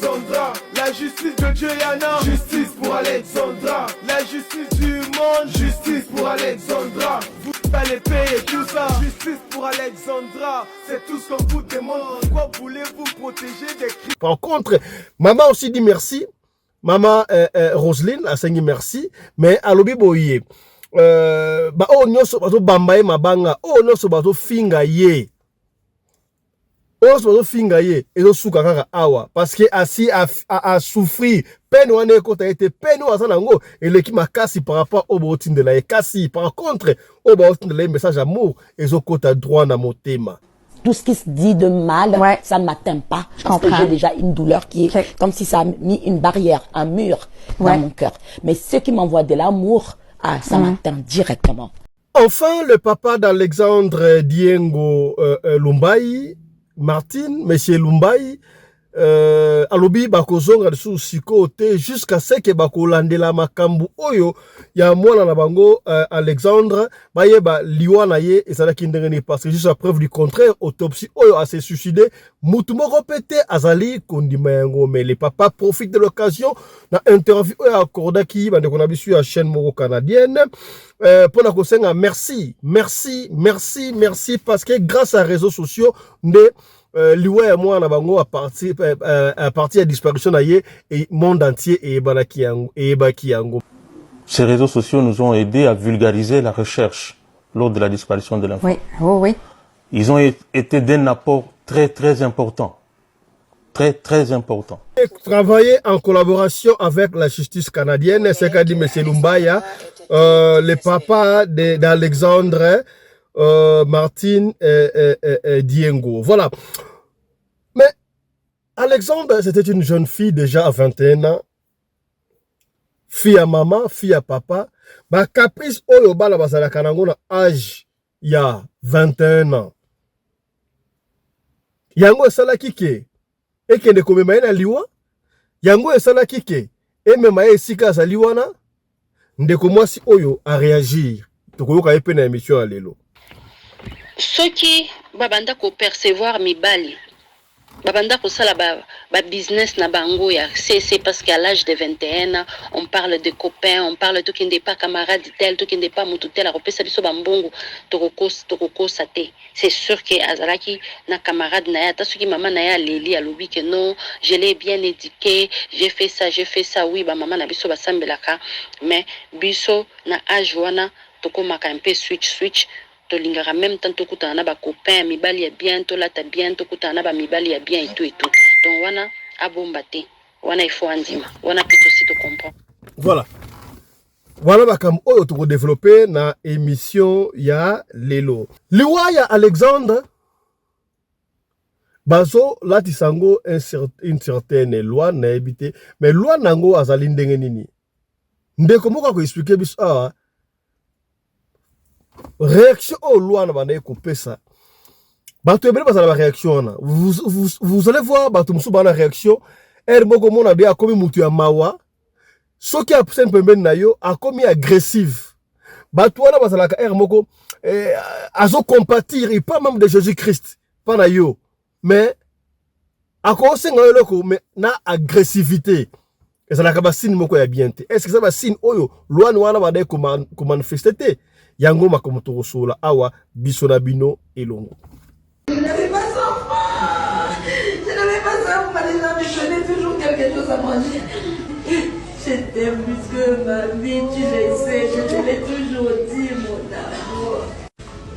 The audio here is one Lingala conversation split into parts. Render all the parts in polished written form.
Alexandra. La justice de Dieu Yana. Justice pour Alexandra. La justice du monde. Justice pour Alexandra. Vous allez payer tout ça. Justice pour Alexandra. C'est tout ce qu'on vous demande. Pourquoi voulez-vous protéger des crimes? Par contre, maman aussi dit merci. Maman Roselyne a dit merci. Mais à l'obi boye. Oh nyonso bato bambaye mabanga. Oh nyonso bato finga ye. Oh nyonso bato finga ye. Ezo suka kaka awa. Parce que asi a souffrir. Peine wane kota ete. Peine wasa nango. Et l'équipe m'a cassé par rapport au botin de la kasi. Par contre, au botin de la message d'amour. Ezo kota droit na motema. Tout ce qui se dit de mal, ça ne m'atteint pas. Parce que j'ai déjà une douleur qui est comme si ça a mis une barrière, un mur dans mon cœur. Mais ce qui m'envoie de l'amour, ça m'atteint directement. Enfin, le papa d'Alexandre Diengo Lumbai, Martine, monsieur Lumbai, alobi bakozonga sous sikote jusqu'à ce que bakolandela makambu oyo ya mwana na bango Alexandre bayeba liwana ye ezalaki ndengeni parce que juste à preuve du contraire autopsie oyo a se suicidé mutu moko pete azali kondima yango. Mais le papa profite de l'occasion na interview oyo akordaki bandeko na biso ya chaîne moko canadienne pour la kosenga merci parce que grâce à réseaux sociaux nde liwa ya mwana bango à partir de disparition na ye et monde entier et ebaki yango. Ces réseaux sociaux nous ont aidés à vulgariser la recherche lors de la disparition de l'enfant. Oui. Ils ont été d'un apport très important. Très important. Travailler en collaboration avec la justice canadienne, c'est qu'a dit M. Lumbaya, le papa d'Alexandre Martine Diengo. Voilà. Mais Alexandre, c'était une jeune fille déjà à 21 ans. Fille à maman, fille à papa. Ba caprice oyo bala basala kanango na âge ya 21 ans. Yango esala kike ekende komema na liwa. Yango esala kike emema esika za liwana. Ndeko mwasi oyo a réagir. Tokoyoka epe na émission à lelo. Ceux qui babanda ko percevoir mibali babanda ko sala ba business na bango ya c'est parce qu'à l'âge de 21 ans on parle de copains, on parle de qui n'est pas camarade tel, tout qui n'est pas mutu tel, repesa biso bambongo toko sate. C'est sûr que azalaki na camarade na ya ta soki maman na ya leli alobi que non, je l'ai bien éduqué, j'ai fait ça oui ba maman na biso basambelaka mais biso na âge wana toko maka un peu switch to lingara même tant tokutana na ba copain mibali ya bien to lata bien tokutana na ba mibali ya bien et tout donc wana abombate wana il faut andima wana plutôt si to comprendre. Voilà bakam oyo to développer na émission ya lelo liwa ya Alexandre bazo lati sango une certaine loi na habité mais loi nango azali ndenge nini ndeko moko ko expliquer biso réaction au loi na bana ekopé ça bato ebele bazala ba réaction na vous allez voir bato musu bana réaction moko mona bien akomi mutu ya mawa soki a psen pembeni na yo akomi agressive bato wana bazala ka moko azo compatir et pas même de Jésus-Christ pas na yo mais ako senga yo loko mais na agressivité ezala ka ba signe moko ya bien te est-ce que ça ba signe oyo loi wana ba ko manifester yango makomoto sola awa bisona bino elongo. Je n'avais pas ça, vous m'avez jamais donné toujours quelque chose à manger. Je t'aime plus que ma vie, tu le sais, je te l'ai toujours dit, mon amour.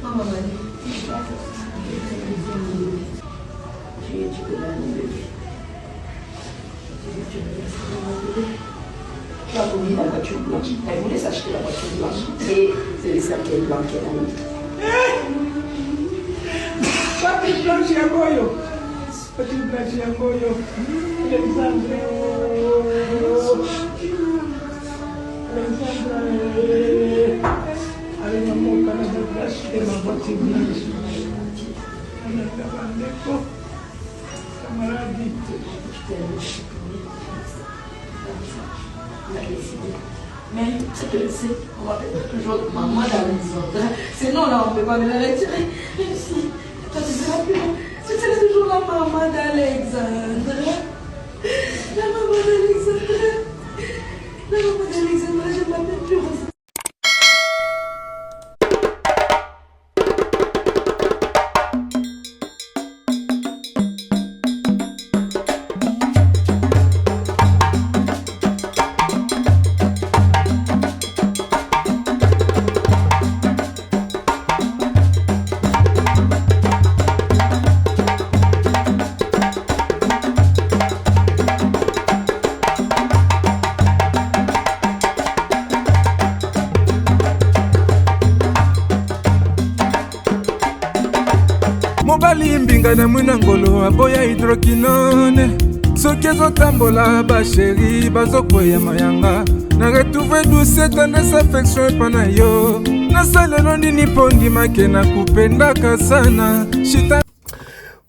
Maman m'a dit, tu peux l'annuler. Tu as voulu la voiture blanche. Elle voulait s'acheter la voiture blanche. Et c'est les cercles blancs qu'elle a mis. Voiture blanche à Goyo. Voiture blanche à Goyo. Alexandre. Avec mon Canada blanche et ma voiture blanche. Camarade. Mais tu le sais, on va être toujours maman d'Alexandre. Sinon, là, on ne peut pas me la retirer. Même si, toi, tu seras plus là. Tu seras toujours la maman d'Alexandre. moninga na mwina ngolo aboya hydroquinone soki ezotambola basheri bazokoya mayanga na retrouve douce tendresse affection epa na yo nasalelo nini mpo ndimake na kupendaka sana shita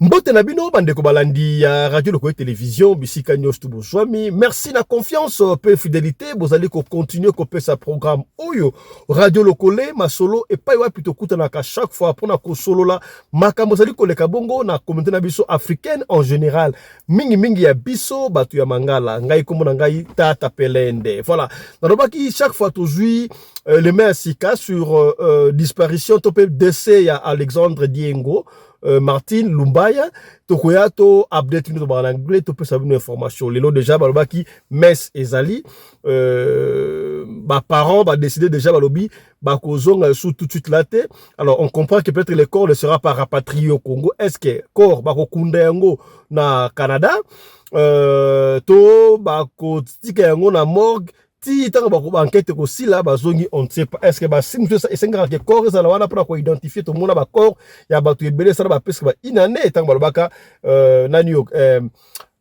Mbote na bino bandeko balandi ya radio lokoye télévision bisika nyos tu bozwami. Merci na confiance pe fidélité bozali ko continuer ko pe sa programme oyo radio lokole masolo et pas wapi to kuta na ka chaque fois pona ko solo la makambo zali ko leka bongo na communauté na biso africaine en général mingi ya biso batu ya mangala ngai kombo na ngai Tata Pelende. Voilà. Nalobaki chaque fois tozui les mains sika sur disparition topé décès ya Alexandre Diengo Martin Lumbaya tokoya to update nous en anglais to peut savoir une information lelo déjà balobaki mes ezali ba parents ba décider déjà balobi ba kozonga sous tout de suite là té. Alors on comprend que peut-être le corps ne sera pas rapatrié au Congo. Est-ce que corps ba ko kunda yango na Canada to ba ko tika yango na morgue ti tant ba enquête ko si là bazongi on ne sait pas est-ce que ba sim tout ça et senga que corps ça la wana pour identifier tout monde ba corps ya ba tu ebele ça ba parce que ba inane tant ba baka nani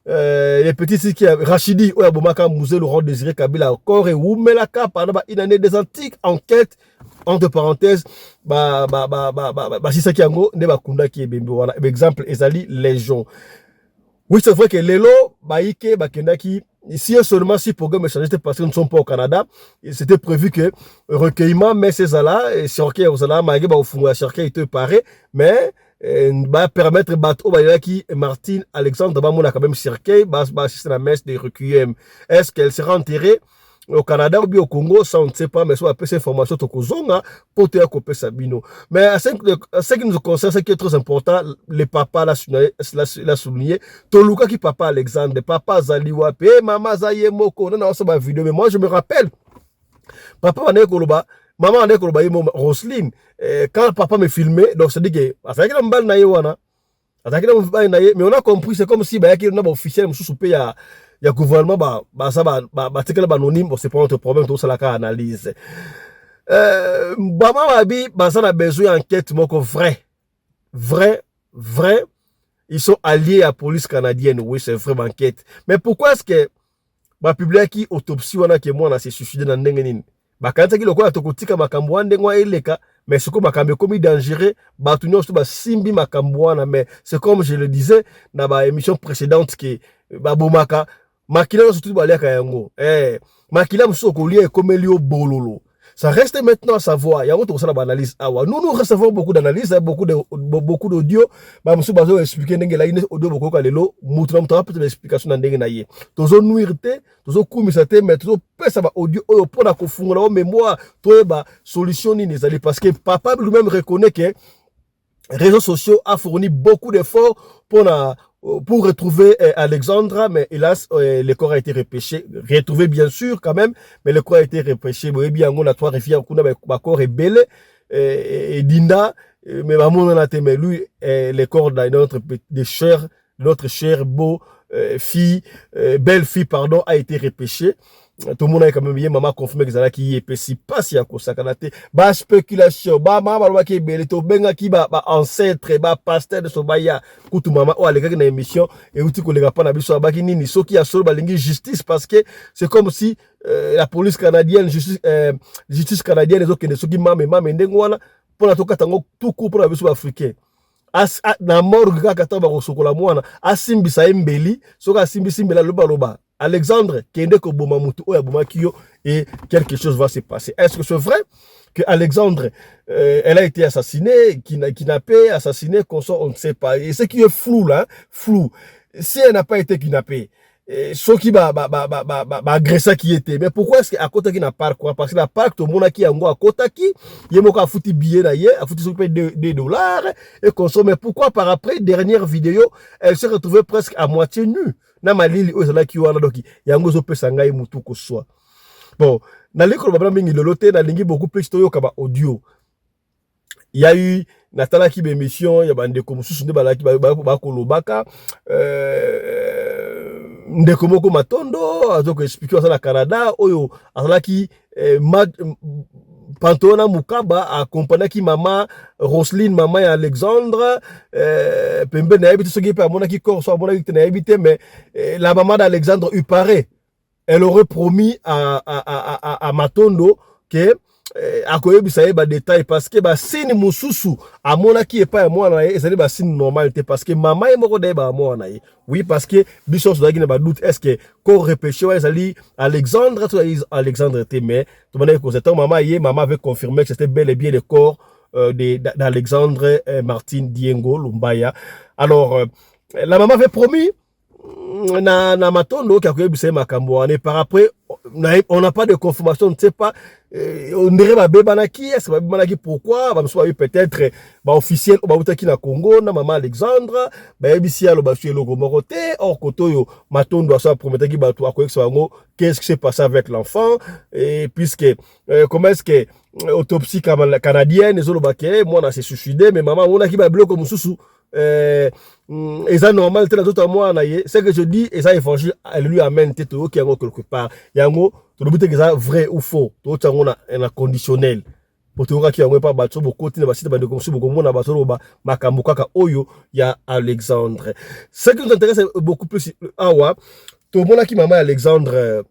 les petits qui Rachidi oya bomaka musée Laurent Désiré Kabila corps et oumelaka pendant ba inane des antiques enquêtes entre parenthèses si ça qui yango ne ba kunda ki ebembe voilà exemple ezali légion. Oui, c'est vrai que lelo baike bakendaki ici seulement si programme échangé parce que nous ne sommes pas au Canada. C'était prévu que recueillement mais c'est ça là et Cherkey aux là maïge ba ofunga Cherkey il te paraît mais va permettre bateau ba qui Martin Alexandre ba mona quand même Cherkey ba assister la messe de requiem. Est-ce qu'elle sera enterrée au Canada ou bien au Congo, ça on ne sait pas, mais soit ces informations au Kozonga pour te couper Sabino. Mais à ce qui nous concerne, ce qui est très important, les papas l'a souligné. Toluka qui papa Alexandre, papa Zaliwa, maman Zaye Moko, on a aussi ma vidéo, mais moi je me rappelle, papa Mané Koloba, maman Mané Koloba, Roselyne, quand papa me filmait, donc c'est dit que, c'est qu'il a un bal naïe wana, mais on a compris, c'est comme si, il y a un officiel, il y a gouvernement tikela anonyme c'est pas notre problème tout ça la ka analyse maman babi ça a besoin enquête moko vrai ils sont alliés à la police canadienne oui c'est vraiment enquête mais pourquoi est-ce que ba publier qui autopsie wana ke moi na se suicide na ndenge nini bakanta ki lokola tokotika makambo wana ndengwa eleka mais ce que makambo komi dangereux batu nyonso ba simbi makambo wana mais c'est comme je le disais dans ba émission précédente que ba bomaka makila surtout baliaka yango makila msoko lié comme Elio bololo. Ça reste maintenant à savoir. Il y a autre chose d'analyse. Nous recevons beaucoup d'analyses, beaucoup d'audio. Bah monsieur bazo expliquer ndenge la ine audio beaucoup kalelo. Mutra mutra peut l'explication ndenge na ye. Tozo nuirte, tozo kumisate, mais tozo pesa ba audio oyo pona kofungola o mémoire. Toi ba solution ni nezali parce que papa lui-même reconnaît que réseaux sociaux a fourni beaucoup d'efforts pour retrouver Alexandra, mais hélas, le corps a été repêché. Retrouvé bien sûr quand même, mais le corps a été repêché. Bon, bien, on a trois rivières, on a corps est belle, et Dinda, mais maman on a été, mais lui, le corps de notre chère beau fille, belle fille, pardon, a été repêché. Tout le monde a quand même bien maman confirmé que ça qui est pessi pas si à cause ça kanate ba spéculation ba maman ba ki bele to benga ki ba ancêtre ba pasteur de sobaya kutu maman o alega na émission et uti ko lega pa na biso ba ki nini soki ya solo ba lingi justice parce que c'est comme si la police canadienne justice canadienne les autres soki mame ndengo wana pona to katango tout coup pour la biso africain na morgue kaka ta ba ko sokola mwana asimbisa embeli soka asimbisa mbela loba Alexandre, kende ko boma mutu oya boma kiyo et quelque chose va se passer. Est-ce que c'est vrai que Alexandre, elle a été assassinée, kidnappée, assassinée, consort, on ne sait pas. Et ce qui est flou là, flou. Si elle n'a pas été kidnappée, ce qui agressé qui était. Mais pourquoi est-ce qu'à côté qui n'a pas quoi? Parce que la parc, tout le monde qui a à côté qui, il y a beaucoup à foutre billet d'ailleurs, à foutre des dollars et consomme. Mais pourquoi par après, dernière vidéo, elle s'est retrouvée presque à moitié nue? Na malili ozala ki wana doki yango zo pesa ngai mutu ko soi. Bon, na liko ba mingi lolote na lingi beaucoup plus to yoka ba audio. Il y a eu natala ki be émission ya bande ko mususu nde balaki ba kolobaka ndeko moko matondo azoko expliquer ça na Canada oyo azala ki Pantona Mukaba accompagné qui maman Roselyne maman et Alexandre pembe na habité ce qui peut amona qui corps soit amona qui na habité mais la maman d'Alexandre il paraît elle aurait promis à Matondo que akoyebisa ye ba détail parce que ba signe mususu amona qui est pas moi na ye ezali ba signe normalité parce que maman e moko de ba moi na ye oui parce que biso so dagi na ba doute est-ce que corps repêché wa ezali Alexandre to Alexandre était mais to mona ko cette maman avait confirmé que c'était bel et bien le corps d'Alexandre Martin Diengo Lumbaya. Alors la maman avait promis na Matondo qui a koyebisa makambo ane par après on n'a pas de confirmation, on ne sait pas. On dirait ma bébanaki, est-ce que ma bébanaki pourquoi? Bah, peut-être, bah, officiel, bah, qui na Congo, na maman Alexandre, bah, ebisia, le bâchu, le gomorote, or, kotoyo, maton doit soit promettre qui bah, toi, qu'est-ce qui s'est passé avec l'enfant, et puisque, comment est-ce que, autopsie canadienne, les autres, bah, moi, on a s'est suicidé, mais maman, on a qui va bloquer comme sous. Et ça normal tout à moi c'est que je dis et ça évangile elle lui amène tête qui est quelque part yango to le but que ça vrai ou faux to on a un conditionnel pour te qui yango pas batso beaucoup na basite ba de comme si beaucoup mona batso ba makambo kaka oyo ya Alexandre. Ce qui nous intéresse beaucoup plus awa to mona ki maman Alexandre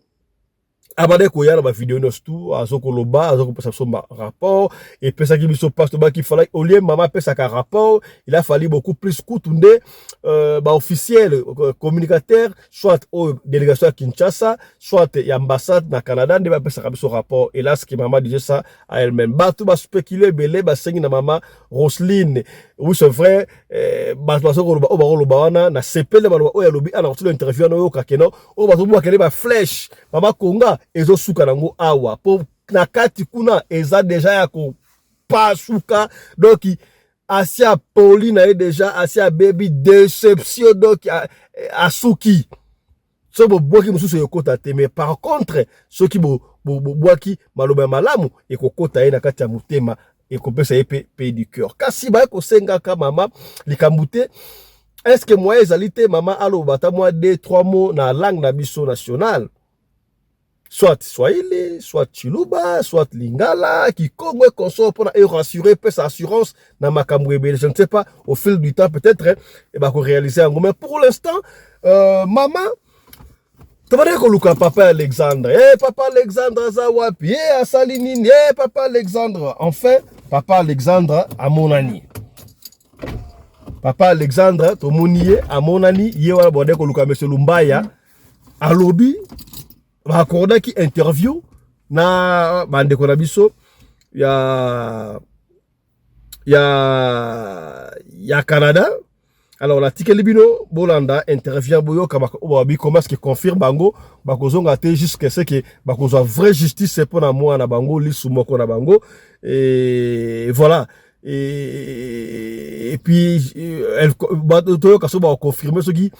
abade ko yana ba vidéo nos tout azoko loba azoko pesa son rapport et pesa ki biso passe ba ki fallait au lieu maman pesa ka rapport il a fallu beaucoup plus kutunde ba officiel communicateur soit au délégation à Kinshasa soit à ambassade na Canada de ba pesa ka biso rapport et là ce que maman disait ça à elle-même ba tout ba spéculer belé ba sengi na maman Roselyne oui c'est vrai ba bazoko loba o ba loba wana na sepele ba loba o ya lobi ana tout l'interview na yo kakeno o ba to bwa kele ba flèche maman Konga ezo suka nango awa po na kati kuna eza deja ya ko pa suka donc asia Pauline est déjà asia baby déception donc a suki so bo boki mususu yokota te mais par contre ceux qui bo boki maloba malamu e kokota ye na kati ya mutema e kopesa ye pe du cœur kasi ba ko senga ka mama likambute est-ce que moi ezalité maman alo bata moi 2-3 mots na langue na biso nationale soit Swahili, soit Chiluba, soit Lingala, qui comme consort pour rassurer sa assurance dans ma camouébé. Je ne sais pas, au fil du temps, peut-être, et bah, qu'on réaliser un mais pour l'instant, maman, tu vas dire que papa Alexandre, papa Alexandre Zawapi, Asalinine, papa Alexandre, enfin, papa Alexandre à mon ami. Papa Alexandre, to monier à mon ami, yewa bode ko luka monsieur Lumbaya, à lobby, bakorda ki interview na bandeko na biso ya Canada. Alors la tike libino bolanda intervient boyo kama obi comment est-ce que confirme bango bakozonga te jusqu'à ce que bakozwa vraie justice c'est pour na moi na bango lisu moko na bango et voilà et puis elle to kaso ba confirmer ce qui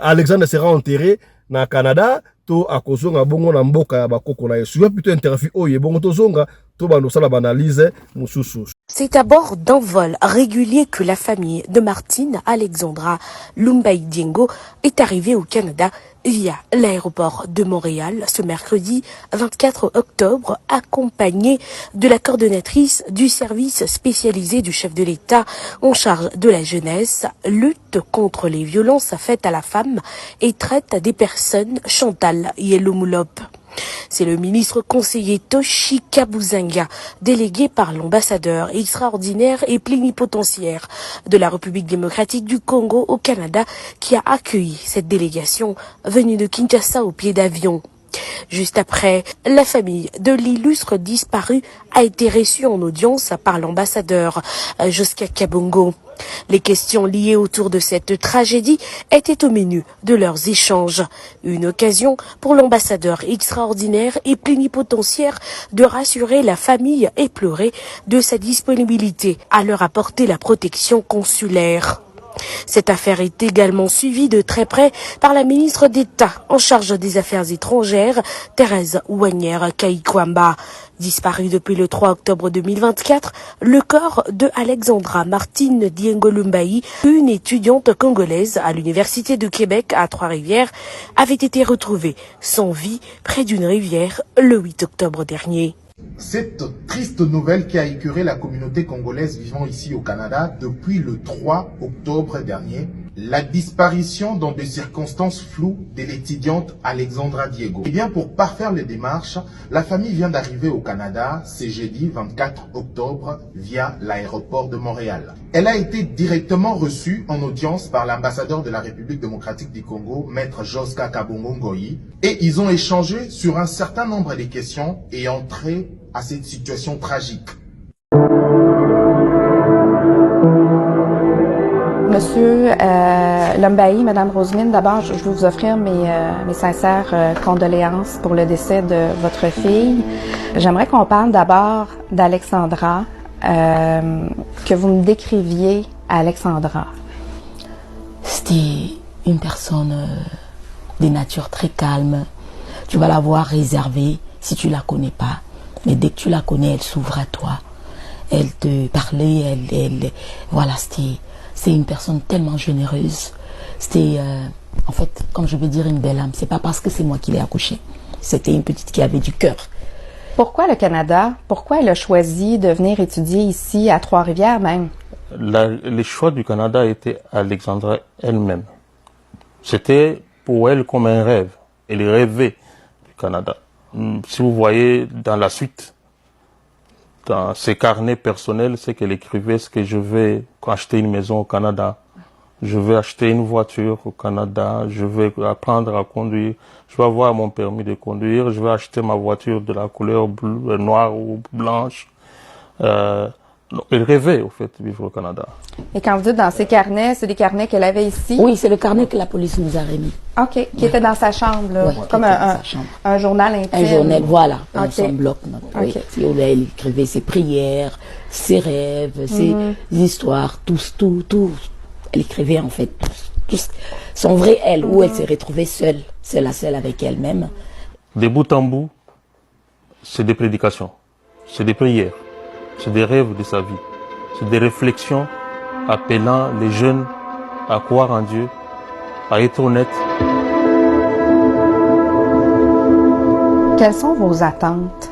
Alexandre sera enterré na Canada to akozonga bongo na mboka ya bakoko na yesu plutôt interview oye bongo tozonga to bando sala banalize mususu. C'est à bord d'un vol régulier que la famille de Martine Alexandra Lumbayi Diengo est arrivée au Canada via l'aéroport de Montréal ce mercredi 24 octobre, accompagnée de la coordonnatrice du service spécialisé du chef de l'État en charge de la jeunesse, lutte contre les violences faites à la femme et traite des personnes, Chantal Yelomulop. C'est le ministre conseiller Toshi Kabuzanga, délégué par l'ambassadeur extraordinaire et plénipotentiaire de la République démocratique du Congo au Canada, qui a accueilli cette délégation venue de Kinshasa au pied d'avion. Juste après, la famille de l'illustre disparu a été reçue en audience par l'ambassadeur Joskia Kabongo. Les questions liées autour de cette tragédie étaient au menu de leurs échanges. Une occasion pour l'ambassadeur extraordinaire et plénipotentiaire de rassurer la famille éplorée de sa disponibilité à leur apporter la protection consulaire. Cette affaire est également suivie de très près par la ministre d'État en charge des Affaires étrangères, Thérèse Ouanière-Kaikwamba. Disparue depuis le 3 octobre 2024, le corps de Alexandra Martine Diengo Lumbayi, une étudiante congolaise à l'Université de Québec à Trois-Rivières, avait été retrouvée sans vie près d'une rivière le 8 octobre dernier. Cette triste nouvelle qui a écœuré la communauté congolaise vivant ici au Canada depuis le 3 octobre dernier, la disparition dans des circonstances floues de l'étudiante Alexandra Diego. Et bien pour parfaire les démarches, la famille vient d'arriver au Canada ce jeudi 24 octobre via l'aéroport de Montréal. Elle a été directement reçue en audience par l'ambassadeur de la République démocratique du Congo, Maître Joska Kabongo Ngoyi, et ils ont échangé sur un certain nombre de questions ayant trait à cette situation tragique. Monsieur Lumbayi, Madame Rosemine, d'abord, je veux vous offrir mes sincères condoléances pour le décès de votre fille. J'aimerais qu'on parle d'abord d'Alexandra, que vous me décriviez Alexandra. C'était une personne de nature très calme. Tu vas la voir réservée si tu la connais pas. Mais dès que tu la connais, elle s'ouvre à toi. Elle te parlait, voilà, c'est une personne tellement généreuse. C'était, en fait, comme je veux dire, une belle âme. C'est pas parce que c'est moi qui l'ai accouchée. C'était une petite qui avait du cœur. Pourquoi le Canada? Pourquoi elle a choisi de venir étudier ici, à Trois-Rivières même? Le choix du Canada était Alexandra elle-même. C'était pour elle comme un rêve. Elle rêvait du Canada. Si vous voyez dans la suite, dans ses carnets personnels, c'est qu'elle écrivait ce que je vais acheter une maison au Canada, je vais acheter une voiture au Canada, je vais apprendre à conduire, je vais avoir mon permis de conduire, je vais acheter ma voiture de la couleur bleue, noire ou blanche. Elle rêvait au fait de vivre au Canada. Et quand vous dites dans ses carnets, c'est des carnets qu'elle avait ici? Oui, c'est le carnet que la police nous a remis. OK, qui était dans sa chambre, là, comme un journal intime. Un journal, voilà, Okay. son bloc-notes. Oui. Okay. Où elle écrivait ses prières, ses rêves, ses histoires, tout. Elle écrivait en fait tout son vrai elle, où elle s'est retrouvée seule avec elle-même. De bout en bout, c'est des prédications, c'est des prières, c'est des rêves de sa vie, c'est des réflexions appelant les jeunes à croire en Dieu, à être honnêtes. Quelles sont vos attentes?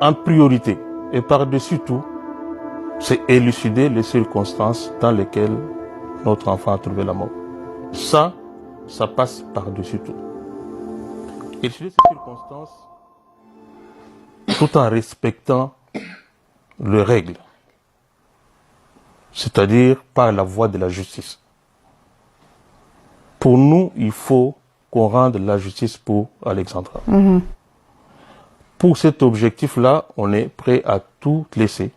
En priorité, et par-dessus tout, c'est élucider les circonstances dans lesquelles notre enfant a trouvé la mort. Ça passe par-dessus tout. Élucider ces circonstances tout en respectant les règles, c'est-à-dire par la voie de la justice. Pour nous, il faut qu'on rende la justice pour Alexandra. Pour cet objectif-là, on est prêt à tout laisser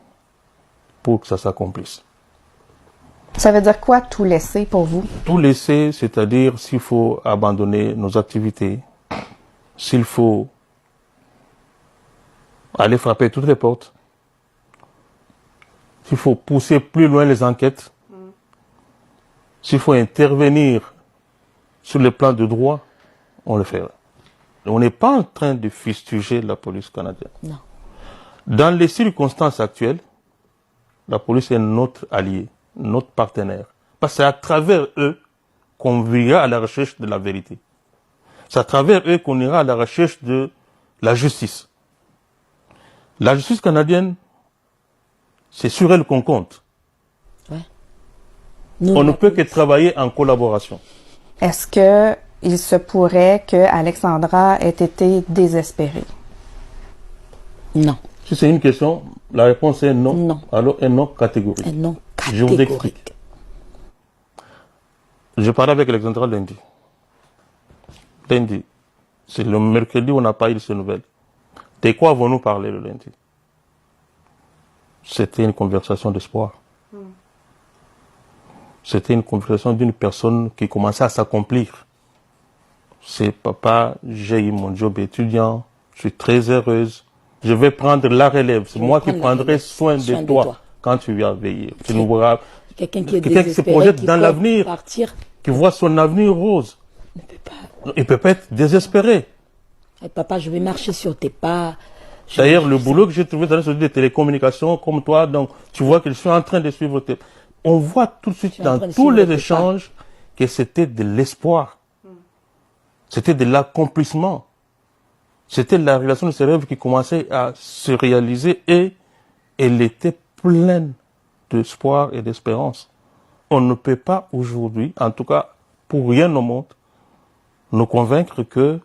pour que ça s'accomplisse. Ça veut dire quoi, tout laisser pour vous? Tout laisser, c'est-à-dire s'il faut abandonner nos activités, s'il faut aller frapper toutes les portes, s'il faut pousser plus loin les enquêtes, s'il faut intervenir sur le plan de droit, on le fera. On n'est pas en train de fustiger la police canadienne. Non. Dans les circonstances actuelles, la police est notre allié, notre partenaire. Parce que c'est à travers eux qu'on ira à la recherche de la vérité. C'est à travers eux qu'on ira à la recherche de la justice. La justice canadienne, c'est sur elle qu'on compte. Ouais. On ne peut que travailler en collaboration. Est-ce que il se pourrait que Alexandra ait été désespérée? Non. Si c'est une question, la réponse est non. Non. Alors un non catégorique. Un non Je vous explique. catégorique. Je parlais avec Alexandra lundi. Lundi. C'est le mercredi où on n'a pas eu de ces nouvelles. De quoi avons-nous parlé le lundi? C'était une conversation d'espoir. C'était une conversation d'une personne qui commençait à s'accomplir. C'est papa, j'ai eu mon job étudiant, je suis très heureuse. Je vais prendre la relève. C'est moi qui prendrai soin de toi quand tu viens veiller. Tu nous verras. Quelqu'un qui est Quelqu'un qui se projette dans l'avenir, partir, qui voit son avenir rose. ne peut pas. Il ne peut pas être désespéré. Eh, papa, je vais marcher sur tes pas. D'ailleurs, le boulot que j'ai trouvé dans les télécommunications, comme toi, donc tu vois que je suis en train de suivre tes... On voit tout de suite dans tous les échanges que c'était de l'espoir. C'était de l'accomplissement. C'était la réalisation de ses rêves qui commençait à se réaliser et elle était pleine d'espoir et d'espérance. On ne peut pas aujourd'hui, en tout cas pour rien au monde, nous convaincre que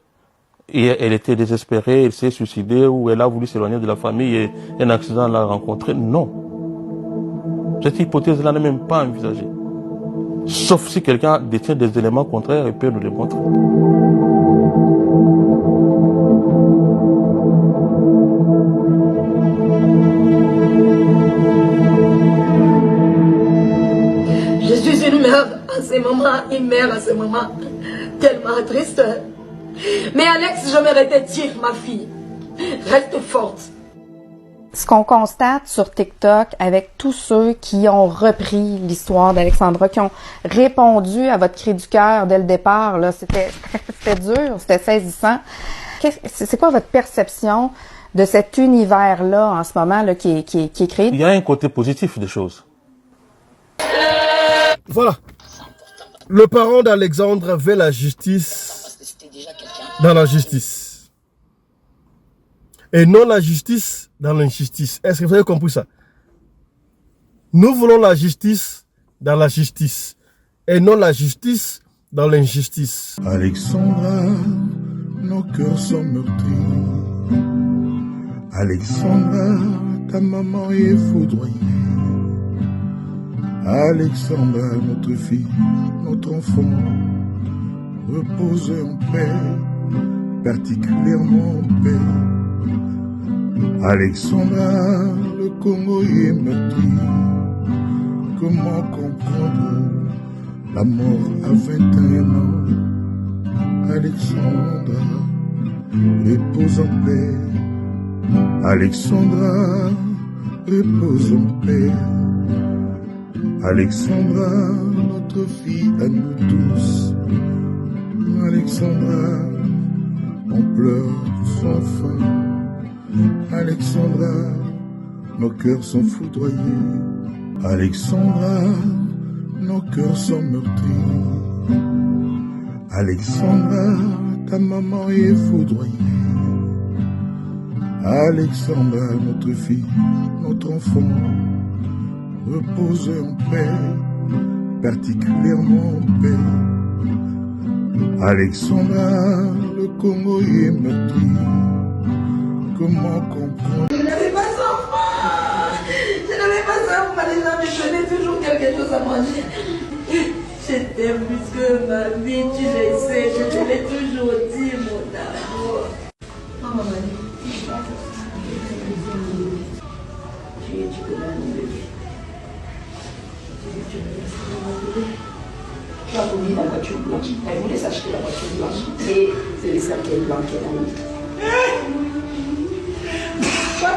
elle était désespérée, elle s'est suicidée ou elle a voulu s'éloigner de la famille et un accident l'a rencontrée. Non. Cette hypothèse-là n'est même pas envisagée. Sauf si quelqu'un détient des éléments contraires et peut nous les montrer. Je suis une mère à ces moments, une mère à ces moments tellement triste. Mais Alex, j'aimerais te dire, ma fille, reste forte. Ce qu'on constate sur TikTok avec tous ceux qui ont repris l'histoire d'Alexandra, qui ont répondu à votre cri du cœur dès le départ, là, c'était dur, c'était saisissant. C'est quoi votre perception de cet univers-là en ce moment là, qui est créé? Il y a un côté positif des choses. Voilà. Le parent d'Alexandre veut la justice dans la justice. Et non la justice dans l'injustice. Est-ce que vous avez compris ça? Nous voulons la justice dans la justice. Et non la justice dans l'injustice. Alexandra, nos cœurs sont meurtris. Alexandra, ta maman est foudroyée. Alexandra, notre fille, notre enfant, repose en paix, particulièrement en paix. Alexandra, le Congo est meurtri. Comment comprendre la mort à 21 ans? Alexandra, repose en paix. Alexandra, repose en paix. Alexandra, notre fille à nous tous. Alexandra, on pleure sans fin. Alexandra, nos cœurs sont foudroyés. Alexandra, nos cœurs sont meurtris. Alexandra, ta maman est foudroyée. Alexandra, notre fille, notre enfant, repose en paix, particulièrement en paix. Alexandra, le Congo est meurtri. Comment comprendre? Je n'avais pas d'enfant. Je n'avais pas d'enfant. Les gens me donnaient toujours quelque chose à manger. Je t'aime plus que ma vie, tu le sais. Je te l'ai toujours dit, mon amour. Oh, maman. Tu peux l'annuler. Tu as voulu la voiture blanche. Elle voulait s'acheter la voiture blanche. Et c'est les cercueils blancs qu'elle a mis.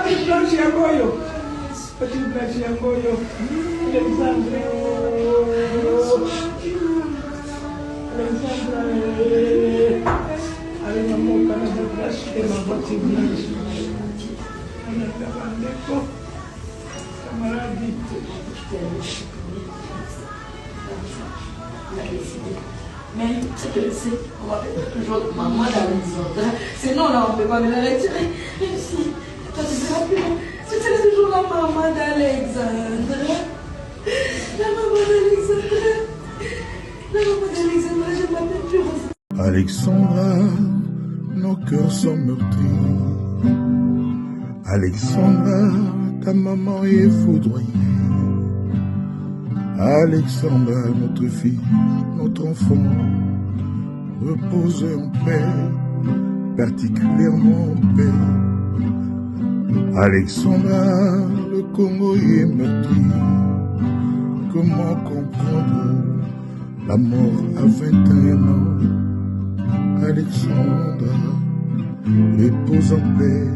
Petit blanche à goyo. Petit blanche à goyo. Alexandre. Avec maman, quand on a acheté ma voiture blanche. On a fait un déco. Camarade. Mais c'est on va faire toujours maman d'Alexandra. Sinon, là, on ne peut pas me la retirer. Même si, toi, tu seras plus là. C'était toujours la maman d'Alexandra. La maman d'Alexandra. La maman d'Alexandra, je m'appelle plus Rosa. Alexandra, nos cœurs sont meurtris. Alexandra, ta maman est foudroyée. Alexandra, notre fille, notre enfant, repose en paix, particulièrement en paix. Alexandra, le Congo est meurtri. Comment comprendre la mort à 21 ans? Alexandra, repose en paix.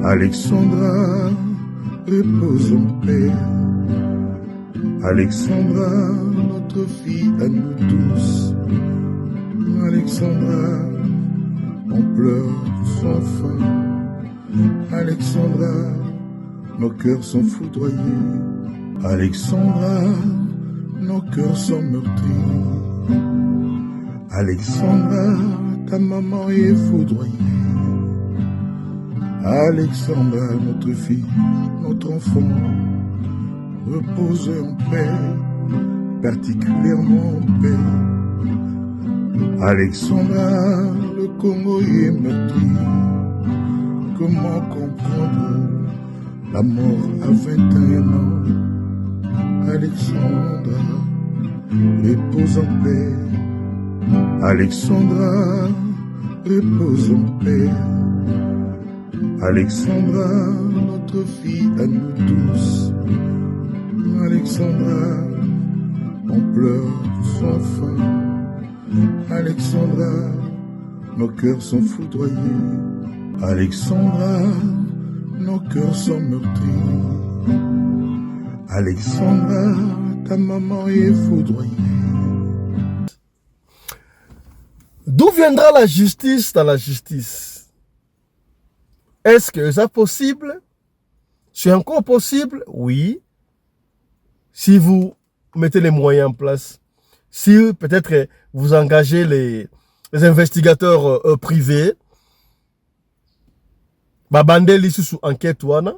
Alexandra, repose en paix. Alexandra, notre fille à nous tous. Alexandra, on pleure sans fin. Alexandra, nos cœurs sont foudroyés. Alexandra, nos cœurs sont meurtris. Alexandra, ta maman est foudroyée. Alexandra, notre fille, notre enfant, repose en paix, particulièrement en paix. Alexandra, le Congo est meurtri. Comment comprendre la mort à 21 ans? Alexandra, repose en paix. Alexandra, repose en paix. Alexandra, notre fille à nous tous. Alexandra, on pleure sans fin. Alexandra, nos cœurs sont foudroyés. Alexandra, nos cœurs sont meurtris. Alexandra, ta maman est foudroyée. D'où viendra la justice dans la justice? Est-ce que c'est possible? C'est encore possible? Oui. Si vous mettez les moyens en place. Si peut-être vous engagez les investigateurs privés. Babandeli sous enquête wana.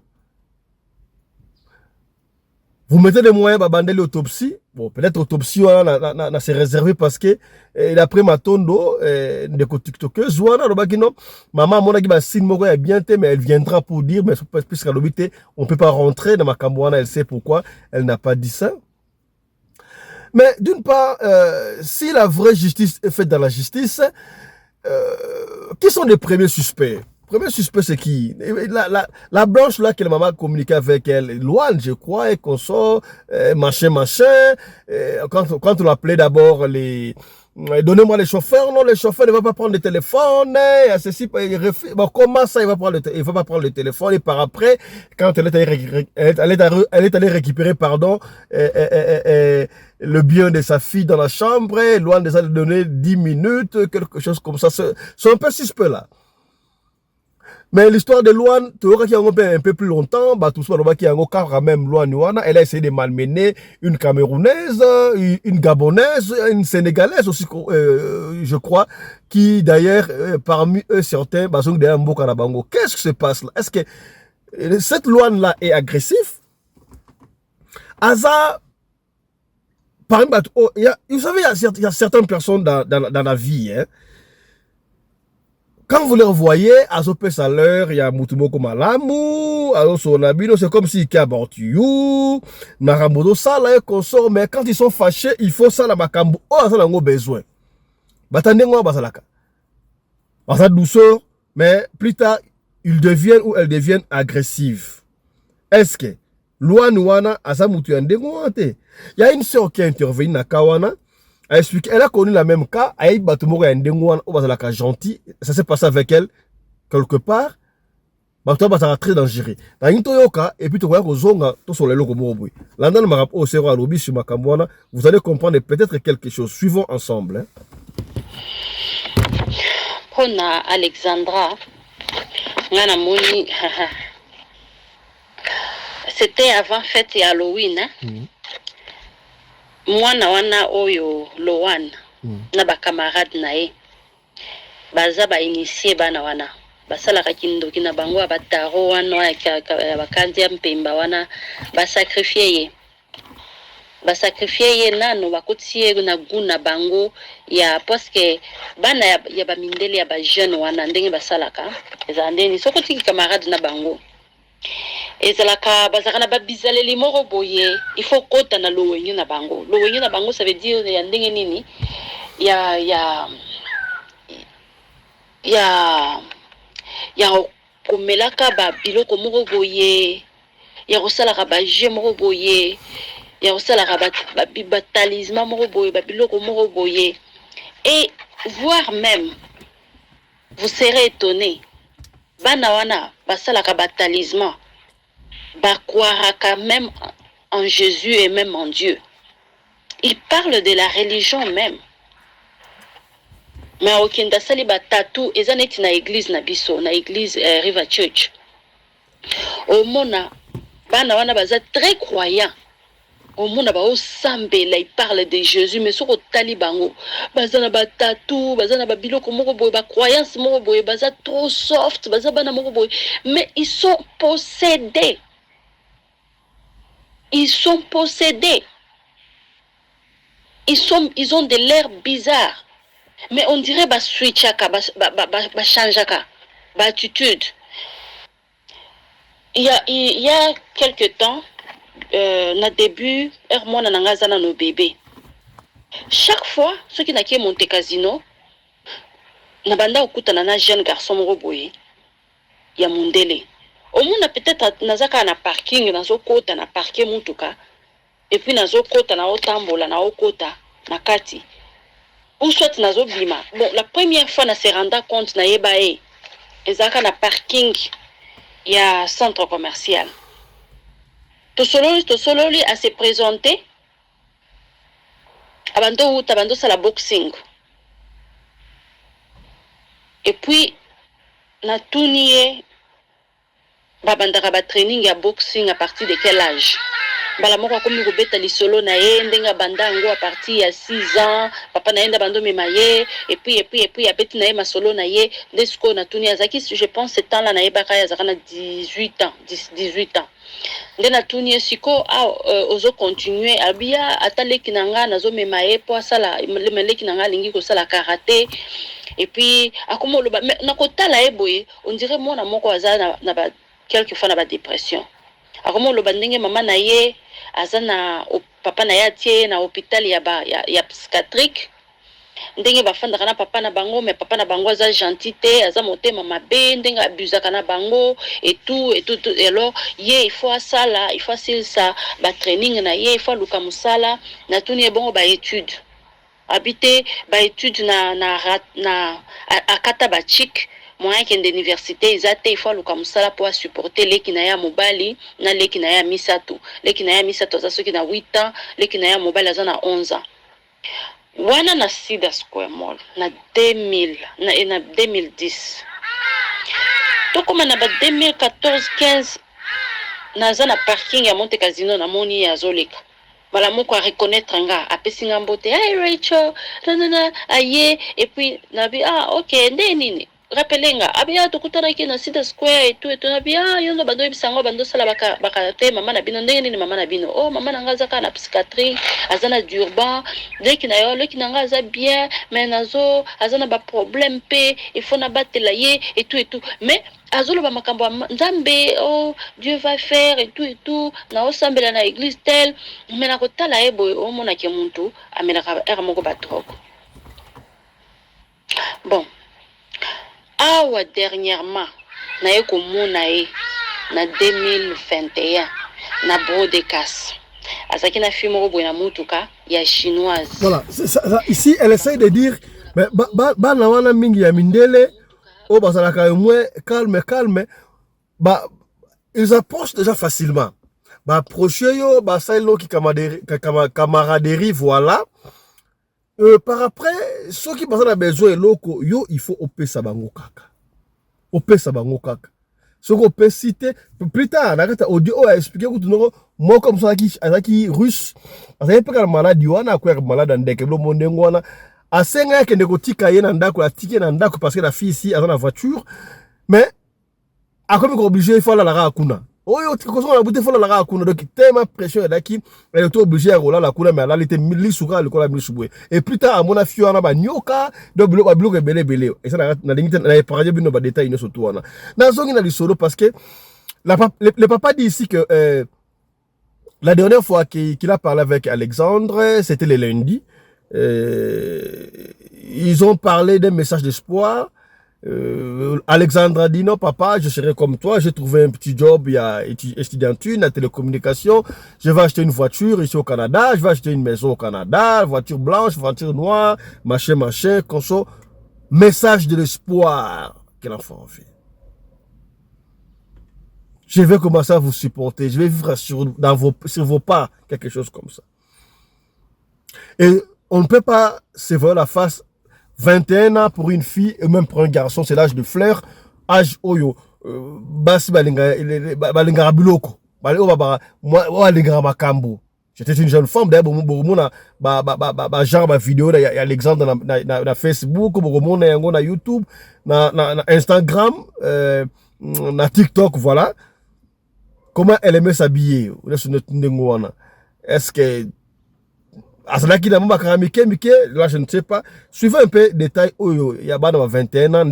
Vous mettez les moyens babandeli autopsie. Bon, peut-être autopsie wana c'est réservé parce que d'après Matondo de TikTokeuse wana robakino maman mona ki ba signe moko ya bien té mais elle viendra pour dire mais puisque l'obité on peut pas rentrer dans ma wana, elle sait pourquoi elle n'a pas dit ça. Mais d'une part si la vraie justice est faite dans la justice qui sont les premiers suspects? Le premier suspect, c'est qui? La blanche là que la maman communiquait avec elle, Loane, je crois, et qu'on sort, machin. Quand on l'appelait d'abord donnez-moi les chauffeurs, non, les chauffeurs ne vont pas prendre le téléphone, ceci, bon, comment ça, il va pas prendre le téléphone, et par après, quand elle est allée récupérer, pardon, le bien de sa fille dans la chambre, Loane les a donné 10 minutes, quelque chose comme ça, c'est un peu suspect là. Mais l'histoire de Loane, tu vois qu'il y a un peu plus longtemps, tout ça, même Loane, elle a essayé de malmener une Camerounaise, une Gabonaise, une Sénégalaise aussi, je crois, qui d'ailleurs, parmi eux, certains, qu'est-ce qui se passe là? Est-ce que cette Loane-là est agressive? Aza, vous savez, il y a certaines personnes dans la vie, hein. Quand vous les revoyez, à Zopes à l'heure, il y a Moutumoko Malamu, à Sonabino, c'est comme si il y a Bortiou, Naramodo, ça là, consort, mais quand ils sont fâchés, il faut ça, la Makambo, oh, ça n'a pas besoin. Batandengo, basalaka. Basa douceur, mais plus tard, ils deviennent ou elles deviennent agressives. Est-ce que, Loane wana, asa Moutu Yandengo, il y a une sœur qui a intervenu na Kawana, elle a connu la même cas, elle a gentil, ça s'est passé avec elle quelque part, c'est très dangereux. Et puis tu vois vous allez comprendre peut-être quelque chose. Suivons ensemble. Pour Alexandra, c'était avant fête et Halloween. Mwana wana oyo Loane na ba camarade na ye baza ba initié bana wana basala ka kindoki na bango abataro wana ya bakanzi ya mpemba wana ba sacrifier ye nano bakotie na guna bango ya parce que bana ya ba mindele ya ba jeune wana ndenge basalaka eza ndeni soko tiki camarade na bango ezalaka bazakana babizaleli moko boye il faut kota na lowenyu na bango ça veut dire ya ndenge nini ya komelaka ba biloko moko boye ya kosalaka ba je moko boye ya kosalaka ba talisman moko boye ba biloko moko boye et voire même vous serez étonné bana wana basalaka ba talisman ba croiraka même en Jésus et même en Dieu. Il parle de la religion même. Mais au Kenda sali ba tatou ezaneti na église na biso na église River Church. Au mona bana wana baza très croyant. au monde ba osambela, il parle de Jésus, mais sur talibango bazana ba tatou, bazana ba biloko moko boy, ba croyance moko boy, baza trop soft, baza bana moko boy, mais ils sont possédés. Ils sont possédés. Ils ont de l'air bizarre. Mais on dirait ba switchaka, ba changeaka, ba attitude. Il y a quelque temps, na début, moi na ngazana no bébé. Chaque fois, ceux qui n'ont monté casino, na banda okutana na jeune garçon moko boye, ya mundele. Au moins peut-être nazaka na parking, nazo kota na parquer mutuka, et puis nazo kota na otambola na okota na kati. Ou soit nazo bima. Bon, la première fois na se renda compte na yeba ezaka na parking ya centre commercial. Tosololi a se présenter. Abando sa la boxing. Et puis na tunie babandaka ba training ya boxing à partir de quel âge? Bala moko komi ko beta lisolo na ye ndenga bandango à partir ya 6 ans, papa na enda bando memaye et puis ya beti na ye masolo na ye desko na tunie azaki, je pense ce temps là na ye baka ya zakana 18 ans. Ndena tunie siko ozo continuer abia ataleki nanga nazo memaye po sala le meleki nanga lingi ko sala karaté. Et puis akomo loba na kotala eboye on dirait mona moko azana na ba quelquefois na ba dépression. Akomo loba ndenge mama na ye azana papa na ya tie na hôpital ya psychiatrique. Ndenge bafanda kana papa na bango, mais papa na bango aza gentité, aza motema mabe, ndenge abusaka na bango et tout. Et alors ye il faut sala, il faut ça ba training na ye, il faut luka musala na tuni bongo ba étude. Habiter ba étude na akata ba chic moyen que d'université izate il faut luka musala pour supporter leki na ya mobali na leki na ya misato. Leki na ya misato za soki na 8 ans, leki na ya mobali aza na 11 ans. Wana na Sida Square Mall na 2000 na 2010. Tokoma na ba 2014-15 naza na parking ya Monte Casino na moni ya Zoleka. Bala moko a reconnaître nga apesi nga mbote, hey Rachel, nanana aye, et puis nabi OK nde nini rappelez nga abia tokutana ki na Sida Square et tout nabia yono bando bisango bando sala baka te mama na bino ndenge nini mama na bino mama na ngaza ka na psychiatrie azana d'urban leki na yo leki na ngaza bien mais nazo azana ba problème pe il faut na batela ye et tout mais azolo ba makambo nzambe Dieu va faire et tout na osambela na église tel mais na kotala ebo mona ke muntu amelaka era moko ba drogue. Bon awa dernièrement na yeko mona na 2021 na Brodecas azaki na film robo na mutuka ya chinoise. Voilà, ici elle essaie de dire mais na wana mingi ya mindele bazalaka moins calme ils approchent déjà facilement approcher yo sailo ki camaraderie voilà. Par après, ceux qui ont besoin de loko, il faut opesa bango kaka. Ce qu'on peut citer, plus tard, on a audio a expliqué que moi comme ça qui russe, azali pas malade wana kwa malade ndeke lo mondengo wana asenga yake ndeko tika ye na ndako atike na ndako parce que la fille ici a dans la voiture, mais akomi ko obligé il faut la raka kuna. Oyo tikoso na bute fola la raka kuna donc tellement pression et daki elle est obligée à rola la kuna mais elle était milisuka le kola milisubwe et plus tard à mon afio na ba nyoka do bloc belé et ça na limite na parler bino ba détail no surtout wana na zongi na lisolo parce que le papa dit ici que la dernière fois qu'il a parlé avec Alexandre c'était le lundi, ils ont parlé d'un message d'espoir. Alexandre a dit non papa, je serai comme toi, j'ai trouvé un petit job, il y a étudianture, la télécommunication, je vais acheter une voiture ici au Canada, je vais acheter une maison au Canada, voiture blanche, voiture noire, machin, conso. Message de l'espoir que l'enfant fait. Je vais commencer à vous supporter, je vais vivre sur vos pas, quelque chose comme ça. Et on ne peut pas se voir la face. 21 ans pour une fille et même pour un garçon, c'est l'âge de fleur, âge oyo basi balinga biloko balinga makambo, J'étais une jeune femme, d'ailleurs, genre vidéo, il y a l'exemple dans Facebook, na YouTube, na Instagram, na TikTok, voilà. Comment elle aimait s'habiller? Est-ce que là je ne sais pas. Suivez un peu détail. Il y a 21 ans,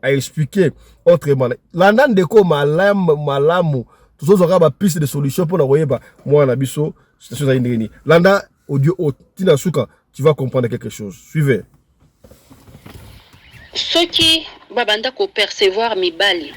a expliqué autrement. L'andan de ko malamu. Tous ceux qui ont piste de solution pour envoyer moi na biso. Landa audio Tina Souka, tu vas comprendre quelque chose. Suivez. Ceux qui babanda ko percevoir mibali.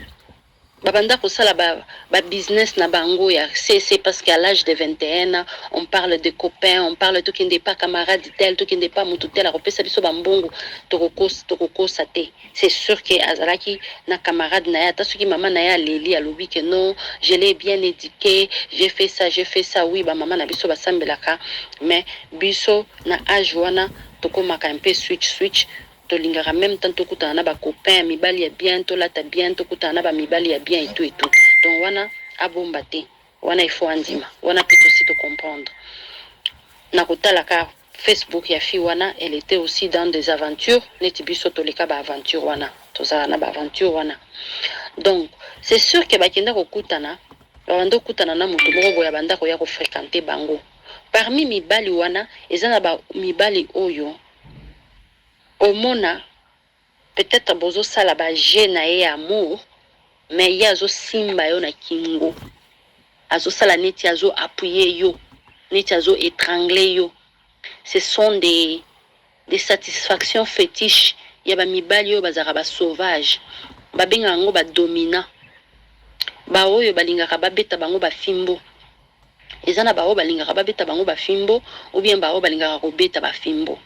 Babanda ko sala ba business na bango ya c'est parce qu'à l'âge de 21 ans, on parle de copains, on parle tout qui n'est pas camarade tel, tout qui n'est pas mututel, a repesa biso bambongo, toko sate. C'est sûr que azalaki na camarade na ya, ta soki maman na ya leli alobi que non, je l'ai bien éduqué, j'ai fait ça, oui, ba maman na biso ba sambelaka, mais biso na âge wana toko maka un peu switch. Tolingara même tant tokutana na ba copain mibali ya bien tolata bien tokutana na ba mibali ya bien et tout donc wana abombate wana il faut andima wana plutôt aussi te comprendre na kotala ka Facebook ya fi wana elle était aussi dans des aventures neti biso toleka ba aventure wana tozala na ba aventure wana donc c'est sûr que bakenda kokutana bando kutana na mutu moko boya banda ko ya ko fréquenter bango parmi mibali wana ezana ba mibali oyo Omona, peut-être bozo sala ba gena et amour, mais il y a zo simba yo na kingo. Azo sala neti azo appuyer yo, neti azo étrangler yo. Ce sont des satisfactions fétiches. Il y a ba mibali yo bazara ba sauvage. Ba benga ngo ba dominant. Ba oyo balingaka ba beta bango ba fimbo. Ezana ba oyo balingaka ba beta bango ba fimbo ou bien ba oyo balingaka ko beta ba fimbo.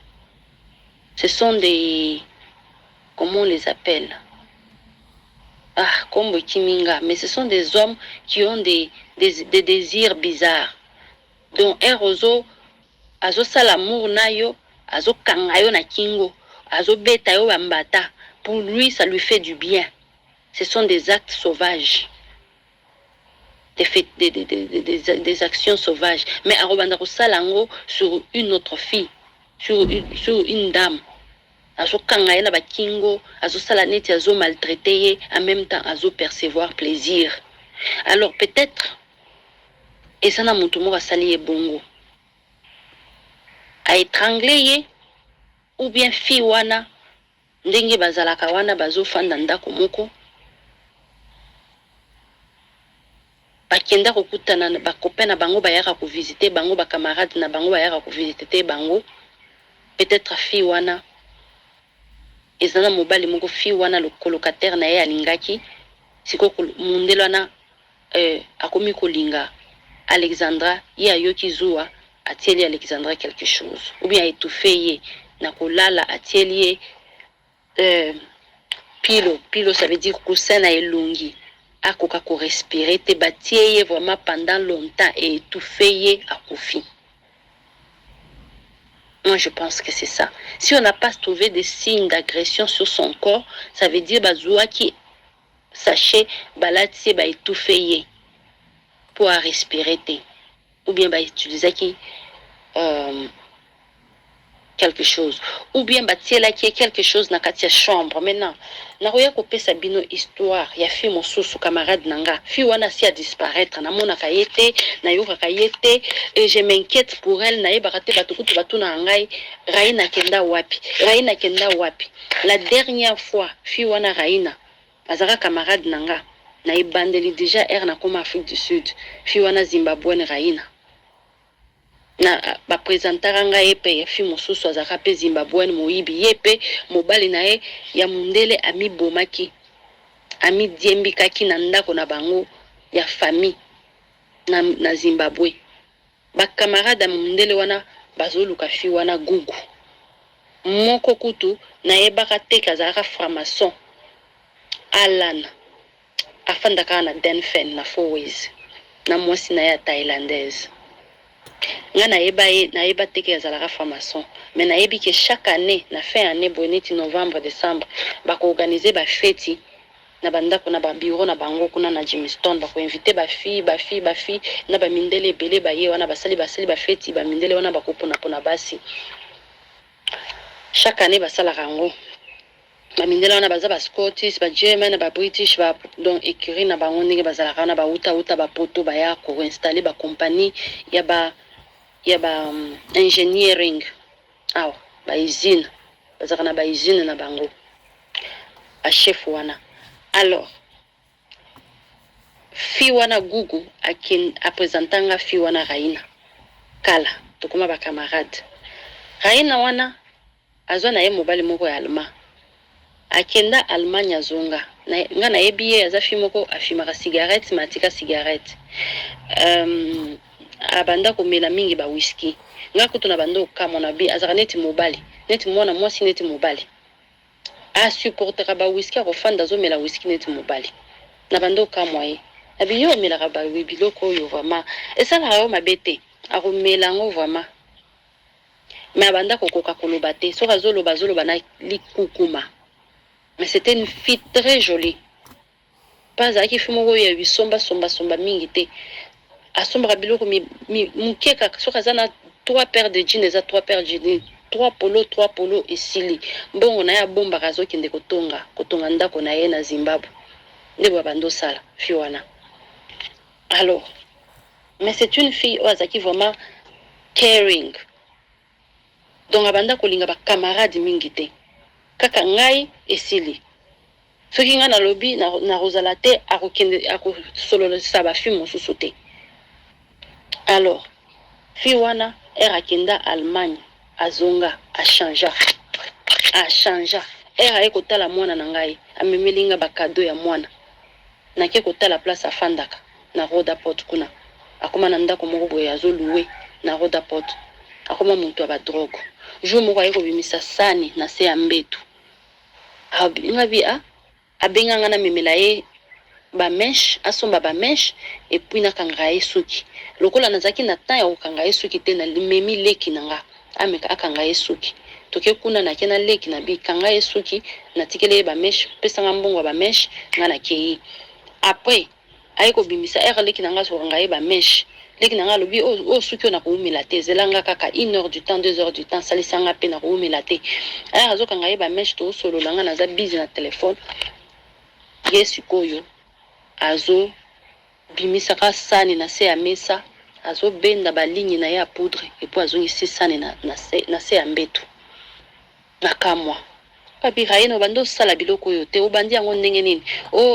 Ce sont des... Comment on les appelle? Comme Kiminga. Mais ce sont des hommes qui ont des désirs bizarres. Donc, un roseau, azo salamour na yo, azo kangayo na kingo, azo beta yo bambata. Pour lui, ça lui fait du bien. Ce sont des actes sauvages. Des actions sauvages. Mais arobandako salango sur une autre fille. Sur une dame. Azo kangaye na bakingo, azo salaneti, azo maltraité, en même temps azo percevoir plaisir. Alors peut-être, et ça n'a mon tour à salier bongo, à étrangler, ou bien fi wana, ndenge bazalaka wana bazo fandanda komoko, bakenda kokutana ba copain na bango bayaka ko visiter bango ba camarade na bango bayaka ko visiter bango. Peut-être fi wana ezana mobali moko fi wana le colocataire na ye alingaki siko mundelo na akomi kolinga Alexandra ye ayoki zuwa atieli Alexandra quelque chose ou bien étouffé ye na kolala atieli pilo ça veut dire coussin na elongi akoka ko respirer te batie ye vraiment pendant longtemps et étouffé ye akufi. Moi, je pense que c'est ça. Si on n'a pas trouvé des signes d'agression sur son corps, ça veut dire bazoua qui sachet balati ba étouffé pour respirer ou bien ba utiliser qui quelque chose ou bien batiela qui quelque chose na katia chambre. Maintenant na roya ko pesa bino histoire ya fi mosusu camarade nanga fi wana si a disparaître na mona kayete na yoka kayete et je m'inquiète pour elle na yebakate batukutu batuna ngai Raina kenda wapi la dernière fois fi wana Raina azaka camarade nanga na ibandeli déjà na koma Afrique du Sud fi wana Zimbabwe Raina na ba présentara nga epe ya fi mosusu azaka pe Zimbabwe moyibi yepe mobali na ye ya mundele ami bomaki ami diembikaki na ndako na bango ya famille na Zimbabwe ba camarade mundele wana bazoluka fi wana gugu moko kutu na yebaka te kazaka franc-maçon Alan afanda kana Denfen na Fourways na mwasi na ya thaïlandaise. Nga na yeba teke azalaka franc-maçon mais na yebi que chaque année na fin année boniti novembre décembre ba ko organiser ba fête na bandako na ba bureau na bango kuna na Jamestown ba ko inviter ba fille na ba mindele ebele ba ye wana basali ba feti ba mindele wana ba kopona pona basi chaque année basala rango ba mindele wana baza ba Scottish ba German ba British ba donc écurie na bango ndenge bazala kana ba uta ba poto ba ya ko installer ba compagnie ya ba engineering awa ba usine bazaka na ba usine na bango a chef wana. Alors fi wana gugu a présentanga fi wana Raina kala tokoma ba camarade Raina wana azwa na ye mobali moko ya Allemand akenda Allemagne azonga nga na yebiye aza fi moko afimaka cigarette matika cigarette abanda komela mingi ba whisky nga kutu na bando kamona bi azaka neti mobali neti mwana mwasi neti mobali a supportera ba whisky a kofanda zo mela whisky neti mobali na bando kamwaye abi yo mela ba biloko yo vraiment esala yo mabete a komela ngo vraiment mais abanda kokoka koloba te so bazoloba na likukuma. Mais c'était une fille très jolie. Pas à qui fait mon ya somba mingi te. A somba biloko mi mukeka so kazana 3 paires de jeans eza 3 paires de jeans 3 polos et sili. Bongo na ya bomba kazo kinde kotonga ndako na ye na Zimbabwe. Ndebo bando sala fiwana. Alors, mais c'est une fille qui vraiment caring. Donc abanda kolinga ba camarade mingi te. Kaka ngai esili. Soki nga na lobby na rozala te akokende akosolola ba fi mosusu te. Alors, fi wana erakenda Allemagne azonga a changea. Era ekotala mwana na ngai amemelinga ba cadeau ya mwana. Na ke kotala place afandaka na Roda Port kuna. Akoma na ndako moko boye azoluwe na Roda Port. Akoma muntu aba drogue. Jo moko ayeko bimisa sani na se ya mbetu. Ngabi abenganga na memela ye ba mesh asomba ba mesh et puis na kanga ye suki lokola nazaki na temps ya kokanga ye suki te na memi leki nanga ameka akanga ye suki toke kuna na kena leki na bi kanga ye suki na tikele ba mesh pesa ngambongo ba mesh ngana kei après ayeko bimisa era leki nanga so kanga ye ba mesh leki nanga lobi o suki na kuumela te zelanga kaka 1 heure du temps 2 heures du temps salisanga pe na kuumela te aya zo kanga ye ba mesh to solo langa na za busy na téléphone yesu koyo azo bimisaka sani na se ya mesa azo benda ba ligne na ya poudre et puis azo ngisi sani na se ya mbetu na kamwa papi raino bando sala biloko yo te obandi yango ndenge nini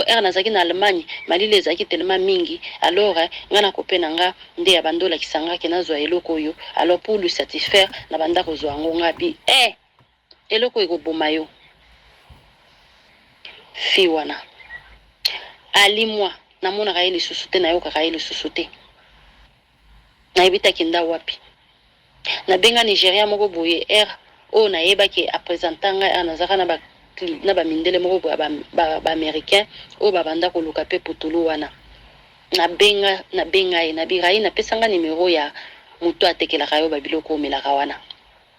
na zaki na Allemagne malile zaki tellement mingi alors ngana kopena nga nde ya bando la kisanga ke nazwa eloko yo alors pour lui satisfaire na banda kozwa ngo ngabi eloko ekoboma yo fi wana ali moi na mona ka ile susute na yo ka ile susute na ebita kinda wapi na benga Nigeria moko boye na yeba ke a présentanga na zaka na ba mindele moko boye ba américain ba banda ko luka pe putulu wana na benga na birai na pesanga numero ya mutu atekela kayo ba biloko mela kawana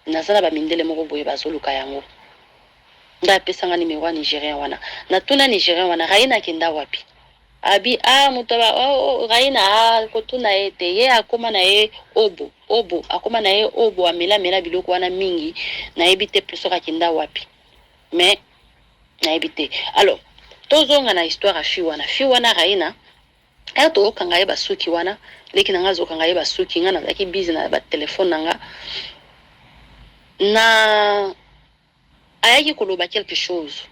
na zana ba mindele moko boye bazoluka yango nda pesanga numero ya Nigeria wana na tuna Nigeria wana raina kenda wapi abi mutaba raina kotuna ete ye akoma na ye obo akoma na ye obo amela biloko wana mingi na ebite plus ka kenda wapi mais na ebite. Alors tozonga na histoire fi wana raina to kanga ye basuki wana leki nanga zo kanga ye basuki ngana zaki busy na ba téléphone nanga na ayaki koloba quelque chose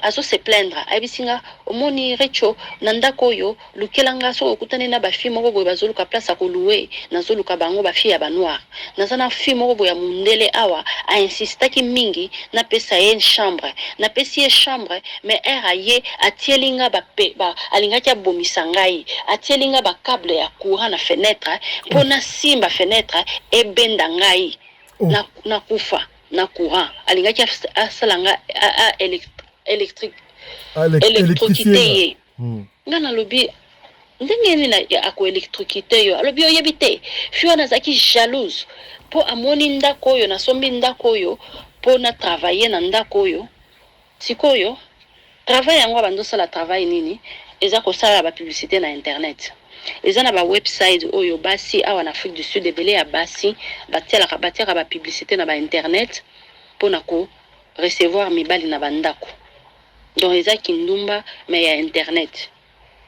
azo se plaindre abisinga omoni recho nandako yo lukelanga so okutane na ba fi moko boye bazoluka place akoluwe nazoluka bango ba fi ya ba noir nazana fi moko boye ya mundele awa a insistaki mingi na pesa ye chambre na pesi ye chambre mais ye atielinga ba alinga kia bomisa ngai atielinga ba câble ya courant na fenêtre pona simba fenêtre e benda ngai na kufa na courant alinga kia asalanga électricité ngana lobi ndenge ni na ako électricité yo alobi oyebite fiona zaki jalouse po po amoni ndako oyo sombi ndako oyo po na travailler na ndako oyo sikoyo travail yango bando sala travail nini eza ko sala ba publicité na internet eza na ba website oyo basi awa na Afrique du Sud ebele ya basi batiaka ba publicité na ba internet pona ko recevoir mibali na bandako donc eza kindumba mais ya internet